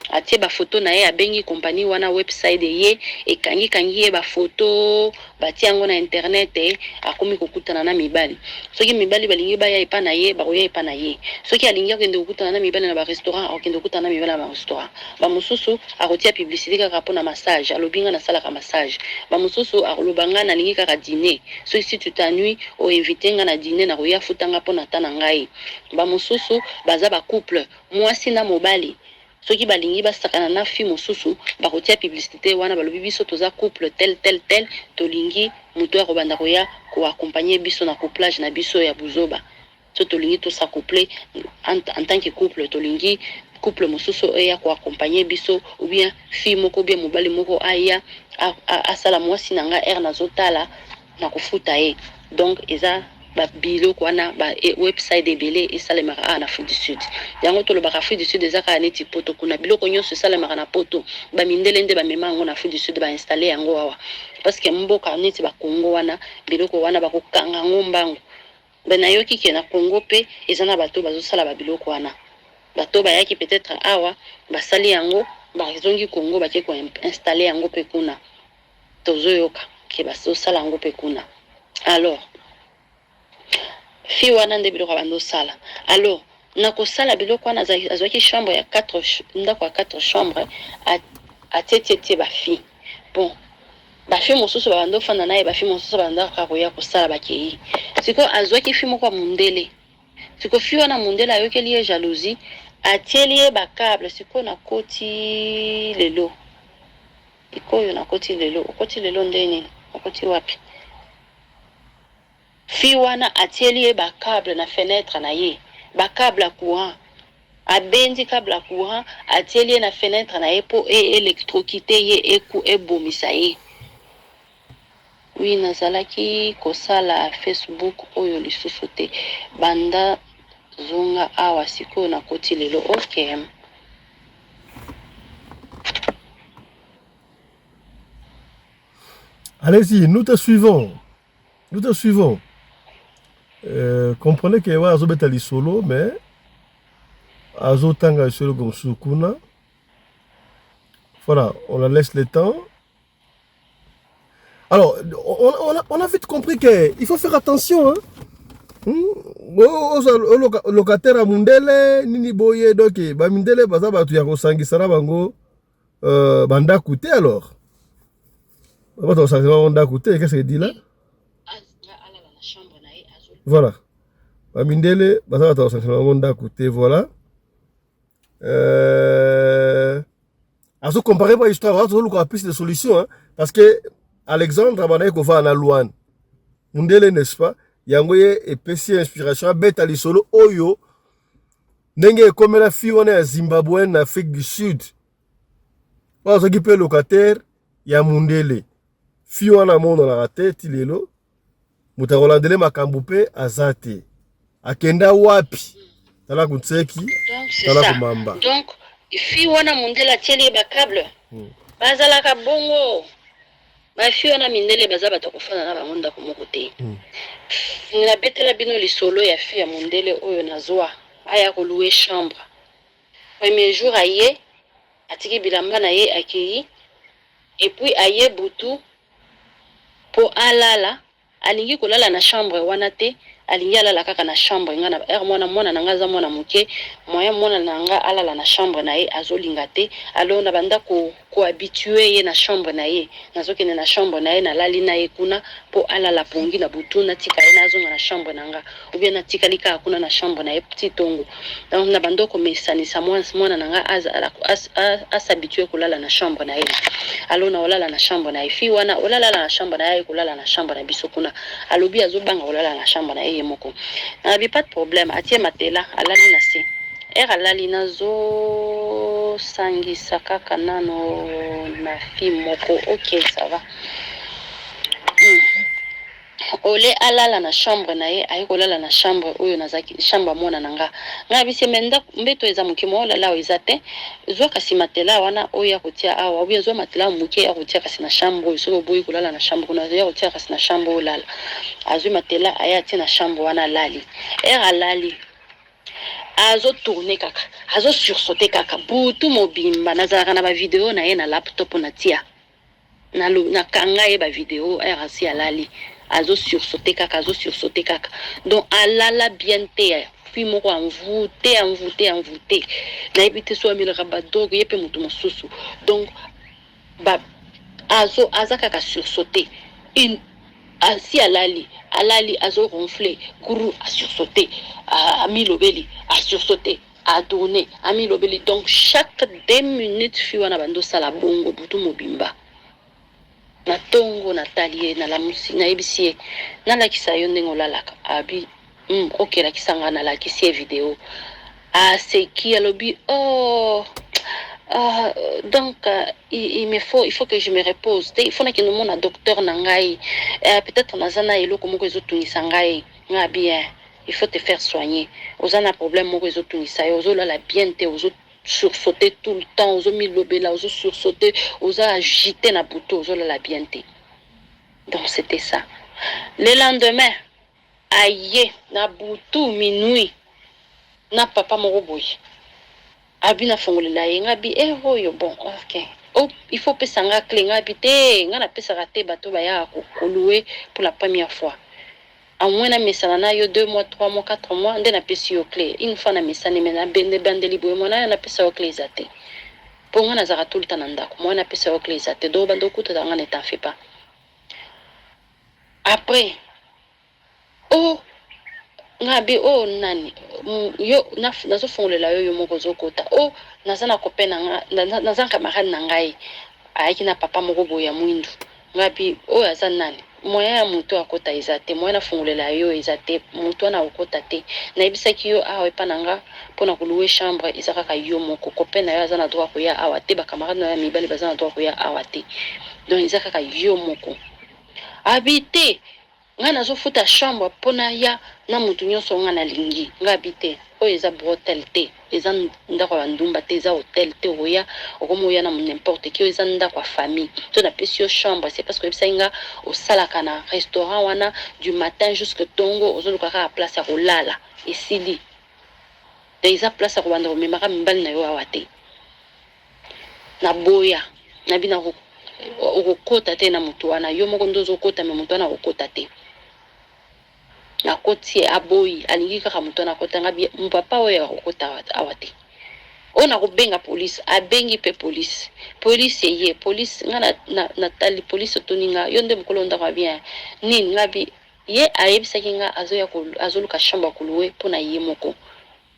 atie ba photo na ye abengi compagnie wana website ye ekangi ye ba photo batia yango na internet akomi kokutana na mibali soki mibali balingi baya epa na ye bakoya epa na ye soki alingi akende kokutana na mibali na ba restaurant akende kokutana na mibali na ba restaurant ba mosusu akotia publicité kaka pona massage alobinga na sala ka massage ba mosusu akolobanga na lingi kaka dîner soki si tu t'ennuies o inviter nga na dîner na koya futanga pona tana ngai ba mosusu baza ba couple mwasi na mobali soki balingi basakana na fi mosusu bakotia publicité wana balobi biso toza couple tel tolingi mutu akobanda koya ko accompagner biso na couplage na biso ya buzoba so tolingi to s'accoupler en tant que couple tolingi couple mosusu eya ko accompagner biso ou bien fi moko bien mobali moko aya asala mwasi nanga na zotala na kofuta ye donc eza ba biloko wana ba website ebele esalemaka na Afrique du Sud yango tolobaka Afrique du Sud ezaka neti poto kuna biloko nyonso esalemaka na poto ba mindele nde ba mema yango na Afrique du Sud ba installer yango awa parce que mboka neti ba Congo wana biloko wana bakokanga ngombango bana yoki ke na Congo pe ezana bato bazosala ba biloko wana bato bayaki peut-être awa basali yango bazongi Congo bake ko installer yango pe kuna tozoyoka ke basosala yango pe kuna alors fi wana nde biloko bando sala alors na ko sala biloko wana azwaki chambre ya 4 ndako ya 4 chambre atete ba fi bon ba fi mosusu bando fanda naye ba fi mosusu banda ka koya ko sala bakei siko azwaki fi moko mundele siko fi wana mundele ayokeli ye jalousie atielie ba câble siko na koti lelo ikoyo na koti lelo ndeni koti wapi fi wana atielie ba câble na fenêtre na ye ba câble à courant abendi câble à courant atielie na fenêtre na ye po électrocuter ye eku ebomisa ye oui nazalaki kosala Facebook oyo lisusu te banda zonga awa siko na koti lelo ok. Allez-y, nous te suivons. Comprenez que wa azobeta li solo mais azotanga solo comme sukuna. Voilà, on la laisse le temps. Alors, on a vite compris qu'il faut faire attention. Hein? Locataire à Mundele, nini boye doki, ba Mundele baza batu ya kosangisana bango banda coûté alors. Bata kosangisana banda coûté, qu'est-ce qu'il dit là? Voilà. Ba Mundele baza bata kosangisana banda coûté, voilà. À se comparer par histoire, on a plus de solutions hein, parce que Alexandre abanaye ko va na Luan. Mundele n'est-ce pas? Yangoye epesi inspiration beta li solo oyo ndenge comme la fille on est à Zimbabwe en Afrique du Sud. Parce que peut locataire ya Mundele. Fille on a mon dans la tête lelo. Mutarolandele makambo pe azate. Akenda wapi? Tala kutseki. Tala kumamba. Donc fille on a Mundele atieli ba câble. Bazala ka bongo. Ba fille on a Mundele bazaba to kofana na bangonda ko moko te. Na betela bino lisolo ya fille ya Mundele oyo nazwa aya ko louer chambre. Premier jour aye atiki bilamba na ye akei et puis aye butu po alala alingi kolala na chambre wana te alingi alala kaka na chambre ngana mwana nanga za mwana muke moya mwana nanga alala na chambre na ye azolinga te alors na banda ko habitué ye na chambre na ye nazokene na chambre na ye na lali na ye kuna po alala pongi na butu na tika ye nazonga na chambre nanga ou bien na tika lika kuna na chambre na ye petit tongo donc na banda ko mesanisa mwana nanga ashabitué kolala na chambre na ye alors na olala na chambre na ye fi wana olala na chambre na ye kolala na chambre na biso kuna alobi azobanga olala na chambre na ye moko na bi pas de problème atie matela alali na se alali nazo sangisa kaka nano na fi moko ok ça va ole alala na chambre na ye ayi kolala na chambre oyo nazaki chambre mona nanga nga bisi menda mbeto eza mukimo olala eza te zwa kasi matela wana oyo ya kotia awa oyo zwa matela muke ya kotia kasi na chambre oyo soko boyi kolala na chambre kuna ya kotia kasi na chambre olala azwi matela aya tia na chambre wana lali lali azo tourner kaka azo sursauter kaka butu mobimba nazalaka na ba video na ye na laptop na tia na kanga ye ba video RC alali azo sursauter kaka donc alala bien te puis moko envoûté na ebité so amila rabadog yepe mutu mosusu donc ba azaka ka sursauter si alali azo ronfler guru a sursauter a milobeli a sursauter a tourner a milobeli donc chaque 2 minutes fiwana bando sala bongo butu mobimba na tongo na talie na la musi na ebisie na la kisayo ndengo lalaka abi OK la kisanga na la kisie video c'est qui alobi donc il faut que je me repose il faut que nous mon docteur nangai peut-être nazana eloko moko ezotungisa ngai nga bien il faut te faire soigner ozana problème moko ezotungisa yo ozola la bien te sursauter tout le temps aux milobela aux sursauter aux agiter na buto aux la bienté donc c'était ça le lendemain aye na butu minuit na papa moroboy abina fongolela yenga bi hoyo bon OK il faut pesa nga clé nga bité nga na pesa raté bato ba ya ko louer pour la première fois à moins na mesana na yo 2 mois 3 mois 4 mois ndena pesi yo clé une fois na mesana mena bende libo mona na pesa yo clé zate ponga na zara tout le temps ndako moi na pesa yo clé zate do bando kuta nga ne t'en fais pas après ngabi nani yo nazo fongolela yo moko zokota nazana kopena nga nazana camarade na ngai ayaki na papa moko boya mwindu ngabi aza nani moya ya mutu akota ezate moya na fongolela yo ezate mutu na okota te na ebisaki yo awa epananga pona kuluwe chambre ezaka ka yo moko kopena yo azana droit ko ya awa te ba camarade na mibali bazana droit ko ya awa te donc ezaka ka yo moko habité nga nazo futa chambre pona ya na mutu nyonso nga na lingi nga habité eza brotel te eza ndako ya ndumba te eza hotel te oya okomoya na n'importe qui eza ndako ya famille to na pesi yo chambre c'est parce que ebisa nga osalaka na restaurant wana du matin jusque tongo ozoluka ka place ya kolala esili te eza place ya kobanda komemaka mibali na yo awa te na boya na bina okokota te na mutu wana yo moko ndo ozokota me mutu wana okota te na koti aboyi alingi kaka mutu na kota ngabi mpapa oyo akokota awate ona kubenga police abengi pe police ye police nga na tali police toninga yonde mkolonda kwa bien nini ngabi ye ayebisaki nga azoluka chambre kuluwe pona ye moko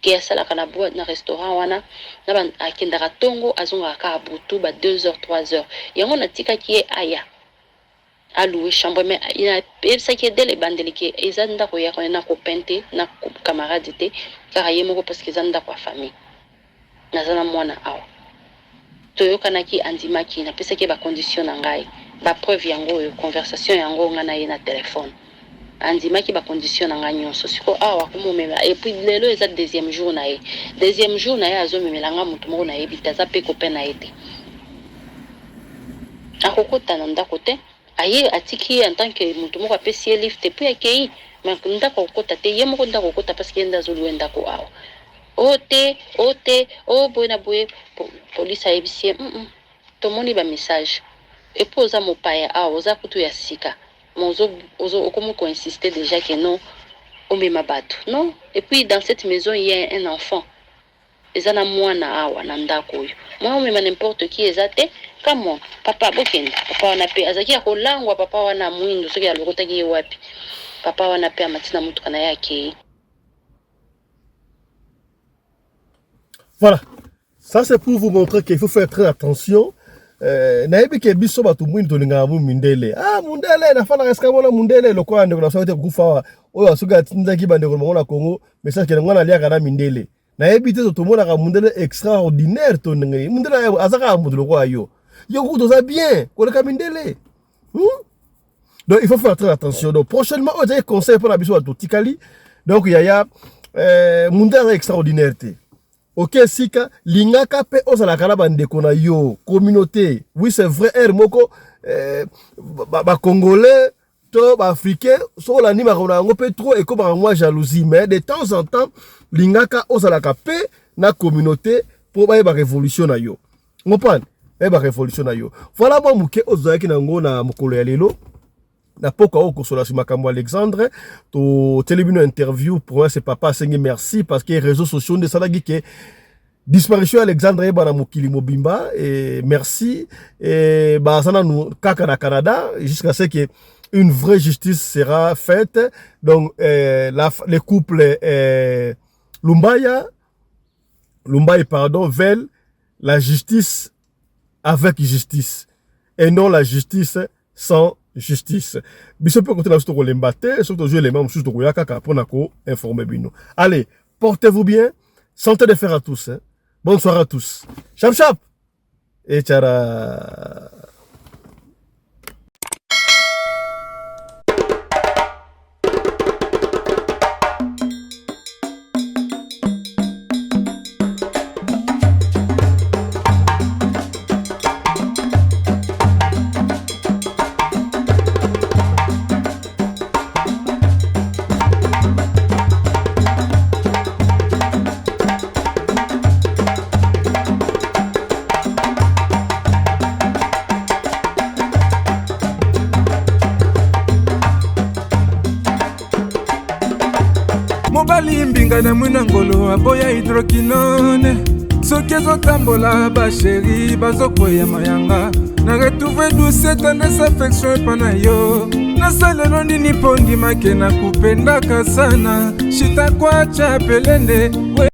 ke asalaka na boîte na restaurant wana na ban akendaka tongo azonga ka butu ba 2h 3h yango na tikaki ye aya a loué chambre mais il a pensé dès les bandeli qui ezanda ko ya na ko pente na camarade te car yemoko parce que ezanda kwa famille nazana mwana awa toyoka ki andimaki na pesa ke ba condition na ngai ba preuve yango yo conversation yango nga na ye na téléphone andimaki ba condition na ngai nyonso siko awa kumomela et puis lelo eza deuxième jour na ye azomemela nga mutu moko na ye bitaza pe ko pena ete akokota na ndako te aye atiki en tant que mutu moko apesi lift et puis akei mais ndako kokota te ye moko ndako kokota parce que nda zolu ndako awa ote boyna boye police ayebisi tomoni ba message et puis oza mopaya awa oza kutu ya sika mozo okomo ko insister déjà que non omema bato non et puis dans cette maison il y a un enfant ezana mwana awa na ndako oyo moi omema n'importe qui ezate kama papa bokenda papa wana pe azaki ya kolangwa papa wana mwindo soki alokotaki ye wapi papa wana pe amatina mutu kana yake. Voilà, ça c'est pour vous montrer qu'il faut faire très attention. Naebi ke biso batu mwindo linga mindele mundele na fana reska mona mundele lokwa ndeko na sauti kufa oyo asuka tinza ki bandeko mona Congo message ke ngwana lia kana mindele naebi te to mona ka mundele extraordinaire to ngai mundele azaka mundele kwa yo kuto za bien koleka mindele Donc il faut faire très attention. Donc prochainement, on a des conseils pour la biso à Tikali. Donc il y a Munda extraordinaire. Ok, sika, lingaka pe ozala kala bandeko na yo, communauté. Oui, c'est vrai, moko, Congolais, to Africain, so la nima kona ngo pe trop et comme moi jalousie. Mais de temps en temps, lingaka ozala pe na communauté pour ba révolution na yo. Ngopane, ba révolution na yo. Voilà bon muke ozala ki na ngo na mokolo ya lelo. Na poko au kosola sur makambo Alexandre to télévision interview pour moi c'est papa sengi merci parce que les réseaux sociaux de salagi que disparition Alexandre et bana mokili mobimba et merci et bah ça nous kaka na Canada jusqu'à ce que une vraie justice sera faite donc les couples Lumbayi pardon veulent la justice avec justice et non la justice sans justice. Biso peut continuer à se lembater, surtout jouer les mêmes choses de Koyaka pour informer bino. Allez, portez-vous bien, santé de fer à tous. Hein. Bonsoir à tous. Chap chap et tchara. mobali mbinga na mwina ngolo aboya hydroquinone soki ezotambola basheri bazokwea mayanga na retrouve douce tendresse affection epa na yo nasalelo nini mpo ndimake na kupendaka sana shitakwacha pelende we